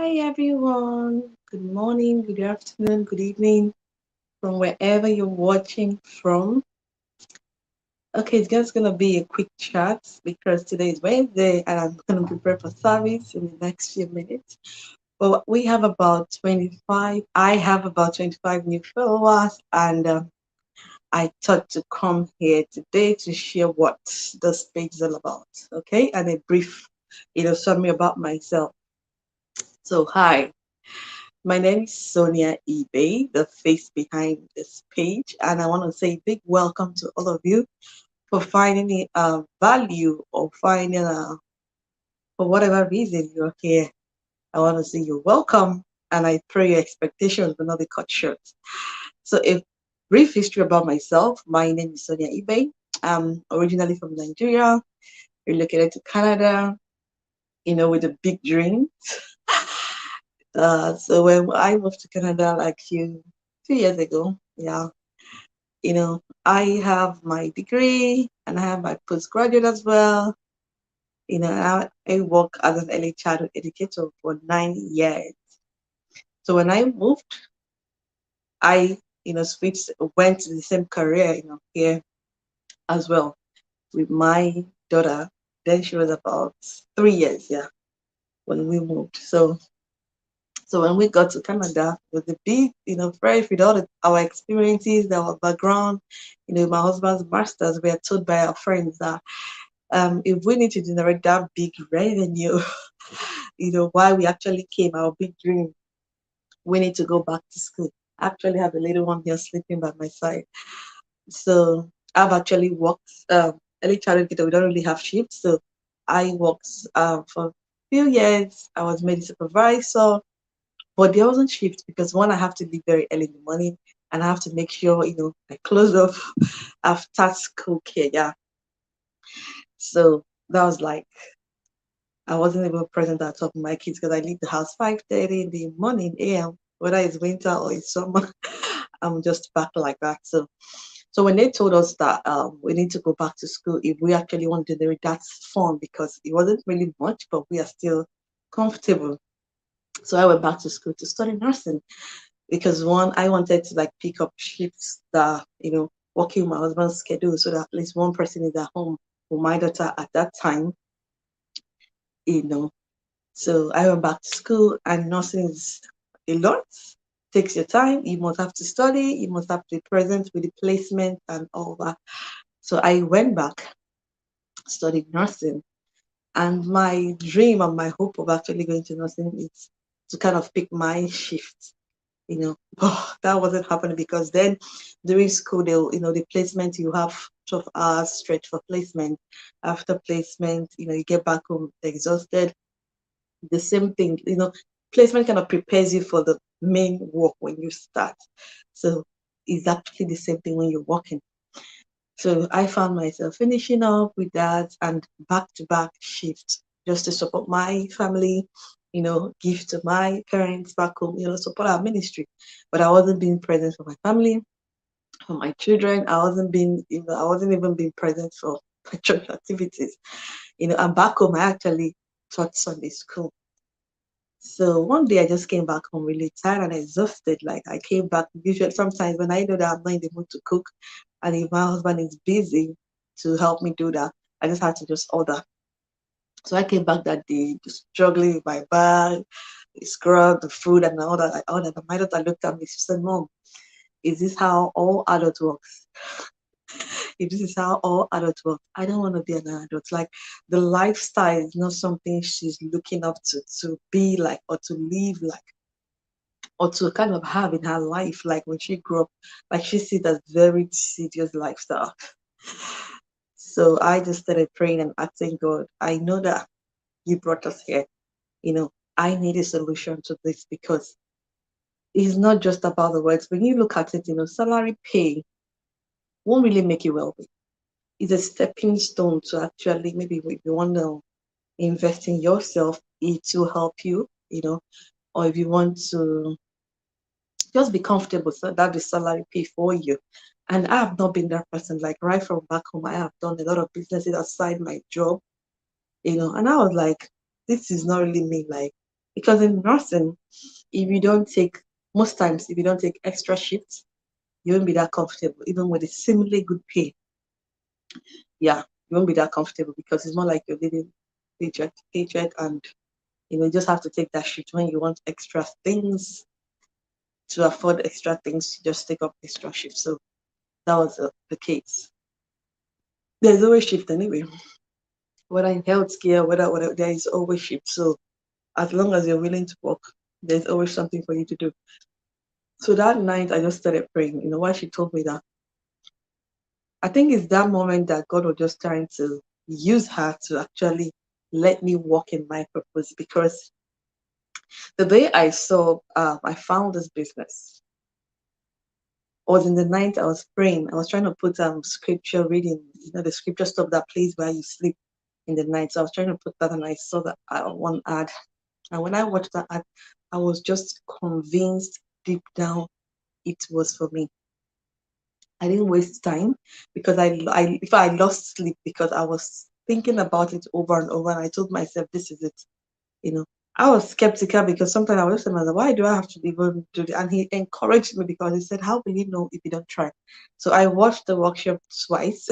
Hi everyone. Good morning, good afternoon, good evening from wherever you're watching from. Okay, it's just gonna be a quick chat because today is Wednesday and I'm gonna prepare for service in the next few minutes. But we have about 25. I have about 25 new followers, and I thought to come here today to share what this page is all about. Okay, and a brief, summary about myself. So hi. My name is Sonia eBay, the face behind this page, and I want to say a big welcome to all of you for finding it value or finding for whatever reason you're here. I want to say you're welcome, and I pray your expectations will not be cut short. So, a brief history about myself. My name is Sonia eBay. I'm originally from Nigeria, relocated to Canada, with a big dream. So when I moved to Canada like few years ago, yeah, I have my degree and I have my postgraduate as well. I work as an early childhood educator for 9 years. So when I moved, I, switched, went to the same career, here as well with my daughter. Then she was about 3 years, yeah, when we moved. So when we got to Canada, it was a big, fresh with all our experiences, our background, my husband's masters, we are told by our friends that if we need to generate that big revenue, why we actually came, our big dream, we need to go back to school. I actually have a little one here sleeping by my side. So I've actually worked early childhood educator. We don't really have shifts. So I worked for a few years. I was made a supervisor, but there wasn't shift because one, I have to leave very early in the morning and I have to make sure, I close off after school care. Yeah. So that was like I wasn't even present at top of my kids because I leave the house 5:30 in the morning AM, whether it's winter or it's summer. I'm just back like that. So when they told us that we need to go back to school if we actually want to do it, that's fun because it wasn't really much, but we are still comfortable. So I went back to school to study nursing because one, I wanted to like pick up shifts that, working with my husband's schedule so that at least one person is at home for my daughter at that time, you know. So I went back to school and nursing is a lot. Takes your time. You must have to study, you must have to be present with the placement and all that. So I went back, studied nursing, and my dream and my hope of actually going to nursing is to kind of pick my shift. That wasn't happening because then during school, they'll, the placement, you have 12 hours straight for placement. After placement, you get back home exhausted. The same thing, placement kind of prepares you for the main work when you start. So it's actually the same thing when you're working. So I found myself finishing up with that and back to back shifts just to support my family, give to my parents back home, support our ministry. But I wasn't being present for my family, for my children. I wasn't even being present for my church activities. And back home I actually taught Sunday school. So one day I just came back home really tired and exhausted. Like I came back usually sometimes when I know that I'm not in the mood to cook and if my husband is busy to help me do that, I just had to just order. So I came back that day just struggling with my bag, the scrub, the food and all that. I ordered. And my daughter looked at me, she said, Mom, is this how all adults works? If this is how all adults work, I don't want to be an adult. Like the lifestyle is not something she's looking up to be like or to live like or to kind of have in her life, like when she grew up, like she sees that very tedious lifestyle. So I just started praying and asking God, I know that you brought us here. You know, I need a solution to this because it's not just about the words. When you look at it, salary pay won't really make you wealthy. It's a stepping stone to actually maybe if you want to invest in yourself, it will help you, or if you want to just be comfortable so that the salary pay for you. And I have not been that person. Like right from back home, I have done a lot of businesses outside my job, and I was like, this is not really me. Like, Because in nursing, if you don't take, most times, if you don't take extra shifts, you won't be that comfortable, even with a similarly good pay. Yeah, you won't be that comfortable because it's more like you're living paycheck to paycheck, and you just have to take that shift when you want extra things to afford extra things. You just take up extra shifts. So that was the case. There's always shift anyway, whether in healthcare, whether there is always shift. So as long as you're willing to work, there's always something for you to do. So that night, I just started praying. Why she told me that, I think it's that moment that God was just trying to use her to actually let me walk in my purpose. Because the day I found this business, was in the night. I was praying. I was trying to put scripture reading, the scripture stuff that plays while you sleep in the night. So I was trying to put that, and I saw that one ad. And when I watched that ad, I was just convinced deep down it was for me. I didn't waste time because if I lost sleep because I was thinking about it over and over, and I told myself, this is it. You know, I was skeptical because sometimes I was just like, why do I have to even do it? And he encouraged me because he said, how will you know if you don't try? So I watched the workshop twice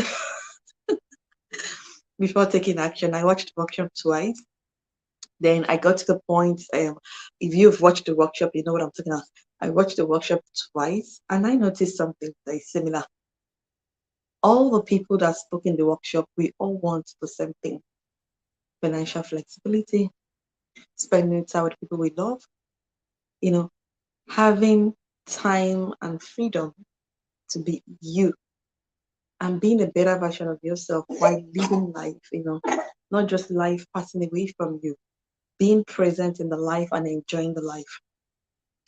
before taking action. I watched the workshop twice. Then I got to the point, if you've watched the workshop, you know what I'm talking about. I watched the workshop twice and I noticed something that is similar. All the people that spoke in the workshop, we all want the same thing: financial flexibility, spending time with people we love, you know, having time and freedom to be you and being a better version of yourself while living life, not just life passing away from you, being present in the life and enjoying the life.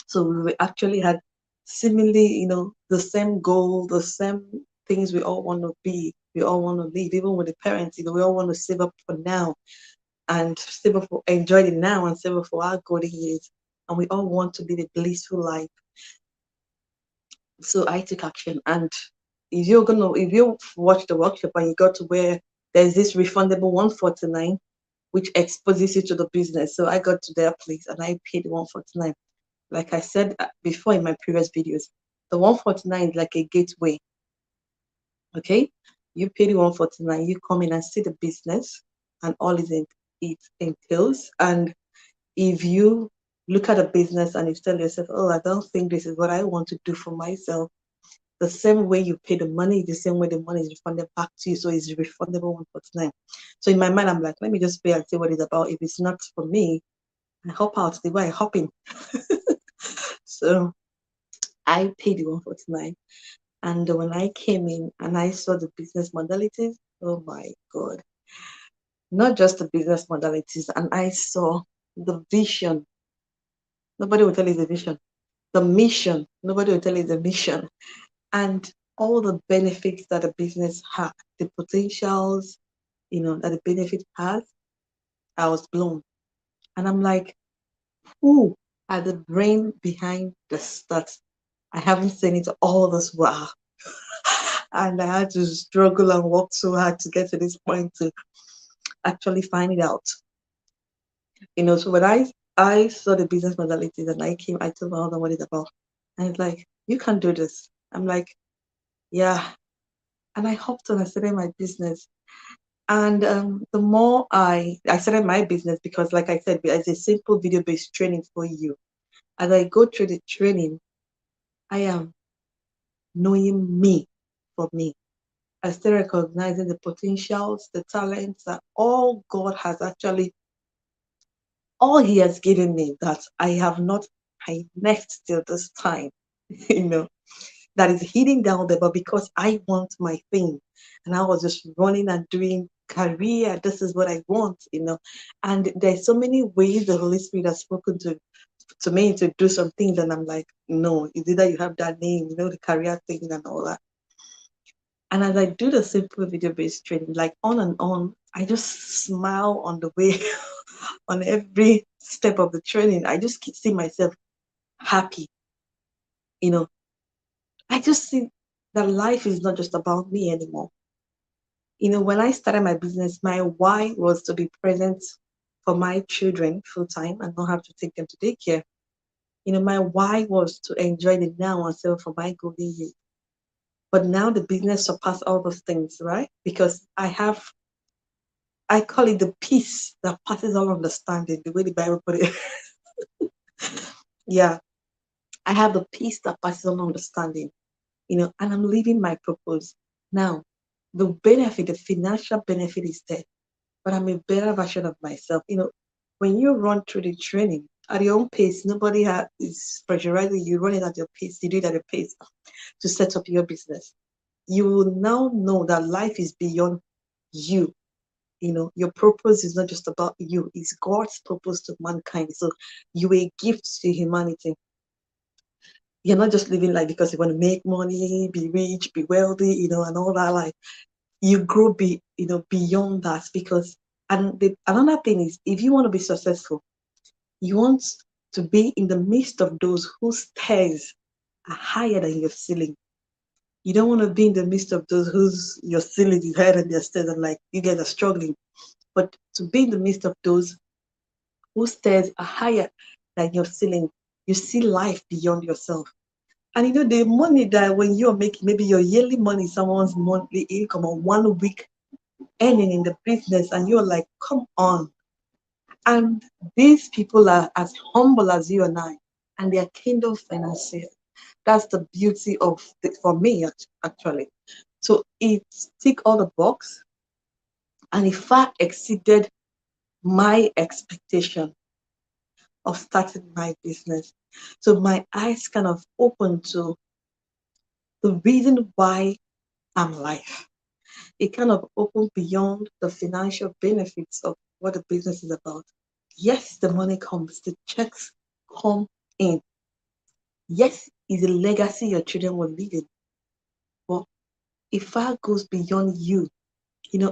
So we actually had seemingly, the same goal, the same things we all want to be, we all want to live, even with the parents, we all want to save up for now and save up for enjoy the now and save up for our golden years. And we all want to live a blissful life. So I took action. And if you watch the workshop and you got to where there's this refundable 149, which exposes you to the business. So I got to their place and I paid 149. Like I said before in my previous videos, the 149 is like a gateway. Okay, you pay the 149, you come in and see the business and all it entails. And if you look at a business and you tell yourself, oh, I don't think this is what I want to do for myself, the same way you pay the money, the same way the money is refunded back to you. So it's refundable 149. So in my mind, I'm like, let me just pay and see what it's about. If it's not for me, I hop out the way I hop in. So I paid the 149. And when I came in and I saw the business modalities, oh my God, not just the business modalities, and I saw the vision. Nobody will tell you the vision. The mission, nobody will tell you the mission. And all the benefits that a business has, the potentials, that the benefit has, I was blown. And I'm like, who are the brain behind the stats? I haven't seen it all this while. And I had to struggle and work so hard to get to this point to actually find it out. So when I saw the business modalities and I told my husband what it's about. And he's like, you can do this. I'm like, yeah. And I hopped on, I started my business. And the more I started my business, because like I said, it's a simple video-based training for you. As I go through the training, I am knowing me for me. I still recognizing the potentials, the talents that all God has actually, all He has given me that I have not harnessed till this time, that is hidden down there, but because I want my thing. And I was just running and doing career, this is what I want, And there's so many ways the Holy Spirit has spoken to me to do some things, and I'm like, no, it's either you have that name, the career thing and all that. And as I do the simple video-based training, like on and on, I just smile on the way, on every step of the training. I just see myself happy. I just see that life is not just about me anymore. When I started my business, my why was to be present for my children full time and not have to take them to daycare. My why was to enjoy the now and save for my golden years. But now the business surpassed all those things, right? Because I call it the peace that passes all understanding, the way the Bible put it. Yeah, I have the peace that passes all understanding, and I'm living my purpose. Now, the benefit, the financial benefit is there, but I'm a better version of myself. When you run through the training at your own pace, nobody is pressurizing you, run it at your pace, you do it at your pace to set up your business. You will now know that life is beyond you. Your purpose is not just about you, it's God's purpose to mankind. So you are a gift to humanity. You're not just living life because you want to make money, be rich, be wealthy, and all that. Like, you grow beyond that. Because another thing is, if you want to be successful, you want to be in the midst of those whose stairs are higher than your ceiling. You don't want to be in the midst of those whose your ceiling is higher than their stairs, and like you guys are struggling. But to be in the midst of those whose stairs are higher than your ceiling, you see life beyond yourself. And the money that when you're making, maybe your yearly money, someone's monthly income, or 1 week earning in the business, and you're like, come on. And these people are as humble as you and I, and they are kingdom financiers. That's the beauty of it for me, actually. So it ticked all the box, and it far exceeded my expectation of starting my business. So my eyes kind of opened to the reason why I'm alive. It kind of opened beyond the financial benefits of what the business is about. Yes, the money comes, the checks come in. Yes, it's a legacy your children will leave in. But it far goes beyond you.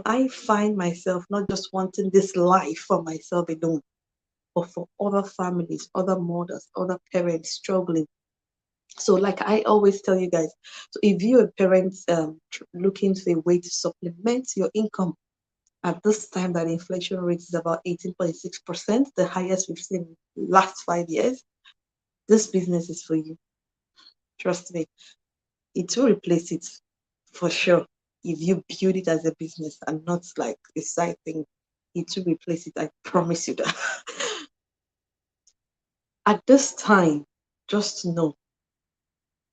I find myself not just wanting this life for myself alone, but for other families, other mothers, other parents struggling. So, like I always tell you guys, so if you're a parent looking for a way to supplement your income at this time that inflation rate is about 18.6%, the highest we've seen in the last 5 years, this business is for you. Trust me, it will replace it for sure. If you build it as a business and not like a side thing, it will replace it. I promise you that. At this time, just know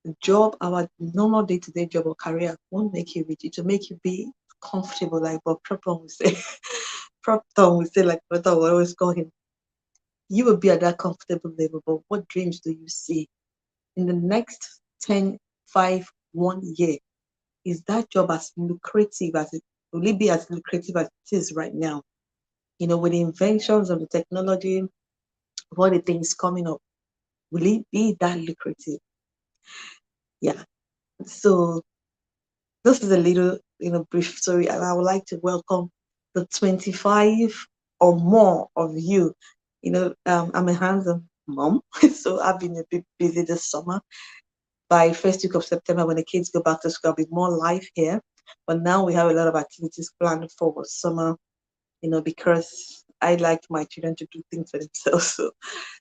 the job, our normal day-to-day job or career won't make you rich. It will make you be comfortable, like what Propton will say. Propton will say, like Propton will always call him. You will be at that comfortable level, but what dreams do you see in the next 10, 5, 1 year? Is that job as lucrative as it will it be as lucrative as it is right now? With the inventions of the technology, what the things coming up, will it be that lucrative? Yeah. So this is a little, brief story, and I would like to welcome the 25 or more of you. I'm a handsome mom, so I've been a bit busy this summer. By first week of September, when the kids go back to school, I'll be more live here. But now we have a lot of activities planned for summer, because I like my children to do things for themselves. So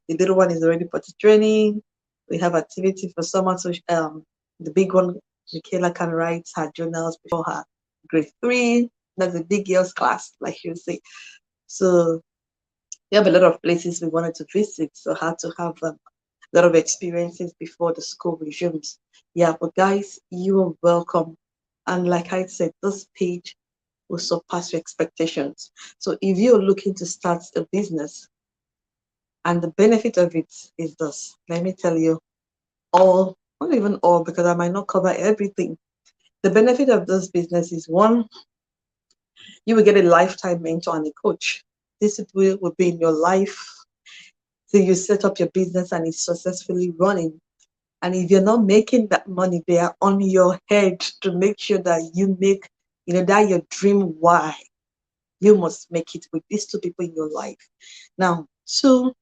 the little one is already potty training. We have activity for summer. So the big one, Michaela, can write her journals before her grade 3. That's a big girls class, like you say. So we have a lot of places we wanted to visit. So had to have a lot of experiences before the school resumes. Yeah, but guys, you are welcome. And like I said, this page will surpass your expectations. So if you're looking to start a business, and the benefit of it is this, let me tell you all, not even all, because I might not cover everything. The benefit of this business is, one, you will get a lifetime mentor and a coach. This will be in your life till you set up your business and it's successfully running. And if you're not making that money, they are on your head to make sure that you make, that your dream why. You must make it with these two people in your life. Now, two,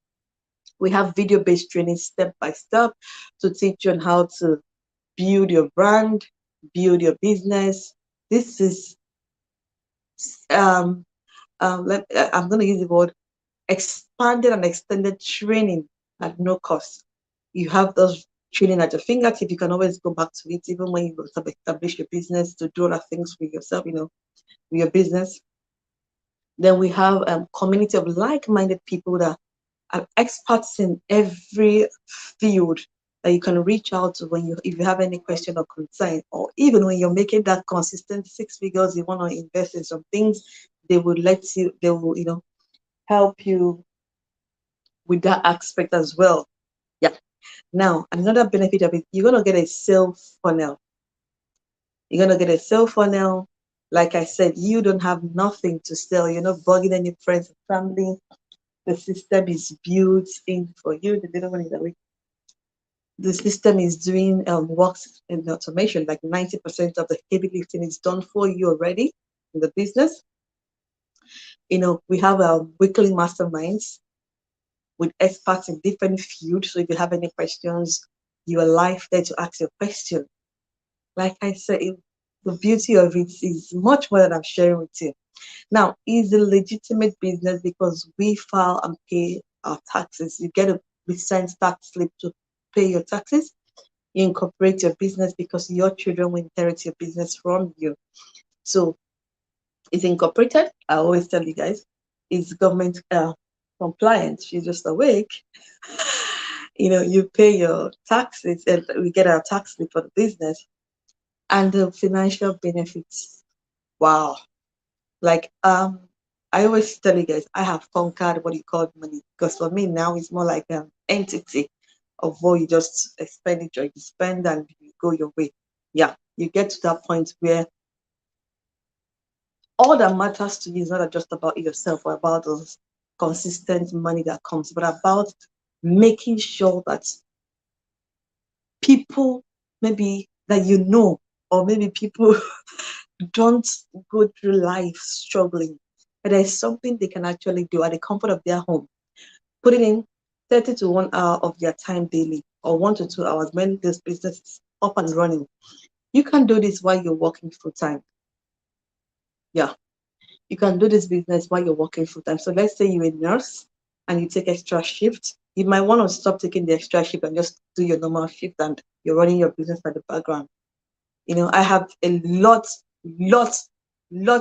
we have video-based training step by step to teach you on how to build your brand, build your business. This is I'm going to use the word expanded and extended training at no cost. You have those training at your fingertip. You can always go back to it, even when you establish your business to do other things for yourself, with your business. Then we have a community of like-minded people that are experts in every field that you can reach out to if you have any question or concern, or even when you're making that consistent 6 figures, you want to invest in some things, they will help you with that aspect as well. Yeah. Now, another benefit of it, you're gonna get a sales funnel. You're gonna get a sales funnel. Like I said, you don't have nothing to sell. You're not bugging any friends and family. The system is built in for you. The little one is awake. The system is doing works in automation. Like 90% of the heavy lifting is done for you already in the business. We have weekly masterminds with experts in different fields. So if you have any questions, you are live there to ask your question. Like I said, the beauty of it is much more than I'm sharing with you. Now, it's a legitimate business because we file and pay our taxes. You get a recent tax slip to pay your taxes. You incorporate your business because your children will inherit your business from you. So it's incorporated. I always tell you guys, it's government compliant. She's just awake. You pay your taxes, and we get our tax slip for the business. And the financial benefits, wow. Like I always tell you guys, I have conquered what you call money, because for me now it's more like an entity of what you just expenditure, you spend and you go your way. Yeah, you get to that point where all that matters to you is not just about yourself or about those consistent money that comes, but about making sure that people, maybe that or maybe people don't go through life struggling, but there's something they can actually do at the comfort of their home, putting in 30 to 1 hour of their time daily, or 1 to 2 hours when this business is up and running. You can do this while you're working full time. Yeah, you can do this business while you're working full time. So let's say you're a nurse and you take extra shift. You might want to stop taking the extra shift and just do your normal shift, and you're running your business at the background. I have a lots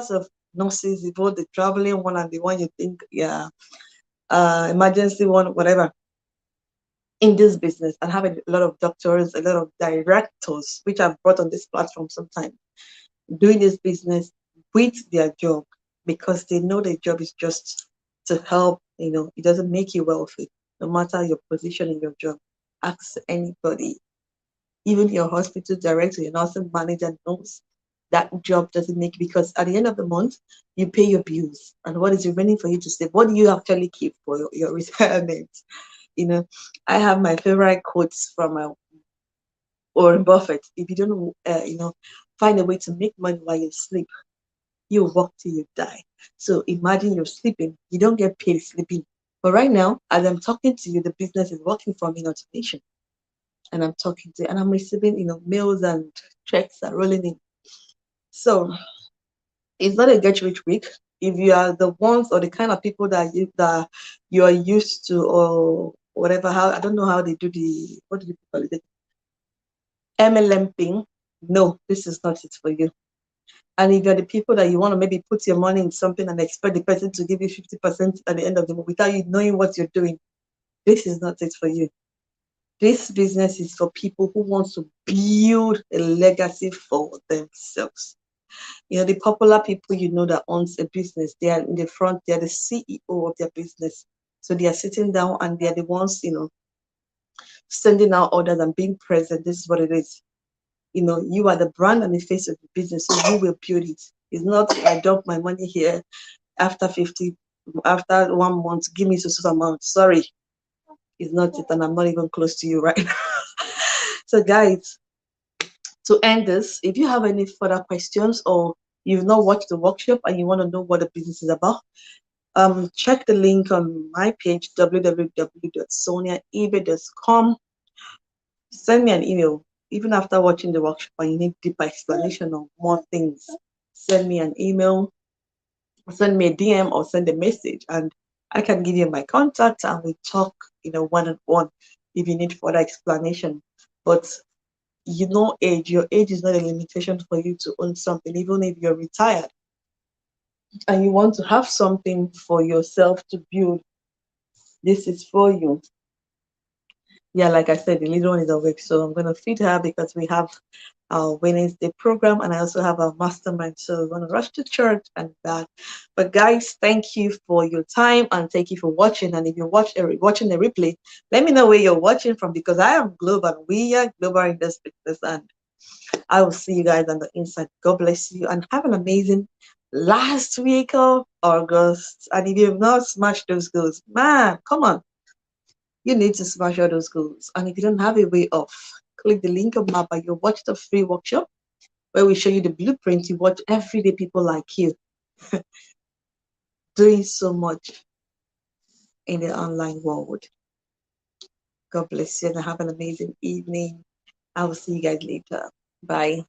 of nurses, both the traveling one and the one you think, emergency one, whatever, in this business, and have a lot of doctors, a lot of directors, which I've brought on this platform sometimes, doing this business with their job, because they know their job is just to help. It doesn't make you wealthy, no matter your position in your job. Ask anybody, even your hospital director, your nursing manager knows that job doesn't make, because at the end of the month, you pay your bills. And what is remaining for you to save? What do you actually keep for your retirement? I have my favorite quotes from Warren Buffett. If you don't, find a way to make money while you sleep, you work till you die. So imagine you're sleeping, you don't get paid sleeping. But right now, as I'm talking to you, the business is working for me in automation. And I'm receiving, mails and checks are rolling in. So it's not a get rich quick. If you are the ones or the kind of people that you are used to, or whatever, how I don't know how they do what do you call it, MLM thing. No, this is not it for you. And if you're the people that you want to maybe put your money in something and expect the person to give you 50% at the end of the month without you knowing what you're doing, this is not it for you. This business is for people who want to build a legacy for themselves. The popular people that owns a business, they are in the front, they are the CEO of their business. So they are sitting down and they are the ones, sending out orders and being present. This is what it is. You are the brand and the face of the business, so you will build it. It's not, I dump my money here after 1 month, give me so amount. Sorry, it's not it, and I'm not even close to you right now. So guys, to end this, if you have any further questions, or you've not watched the workshop and you want to know what the business is about, check the link on my page, www.soniaibe.com. Send me an email. Even after watching the workshop and you need deeper explanation of more things, send me an email, send me a DM, or send a message, and I can give you my contact and we talk, one on one if you need further explanation. But age, your age is not a limitation for you to own something, even if you're retired and you want to have something for yourself to build. This is for you. Yeah, like I said, the little one is awake, so I'm gonna feed her because we have our Wednesday program, and I also have a mastermind. So we're gonna rush to church and back. But guys, thank you for your time and thank you for watching. And if you're watching the replay, let me know where you're watching from because I am global. We are global in this business, and I will see you guys on the inside. God bless you and have an amazing last week of August. And if you've not smashed those goals, man, come on. You need to smash all those goals. And if you don't have a way off, click the link above and you'll watch the free workshop where we show you the blueprint. You watch everyday people like you doing so much in the online world. God bless you and have an amazing evening. I will see you guys later. Bye.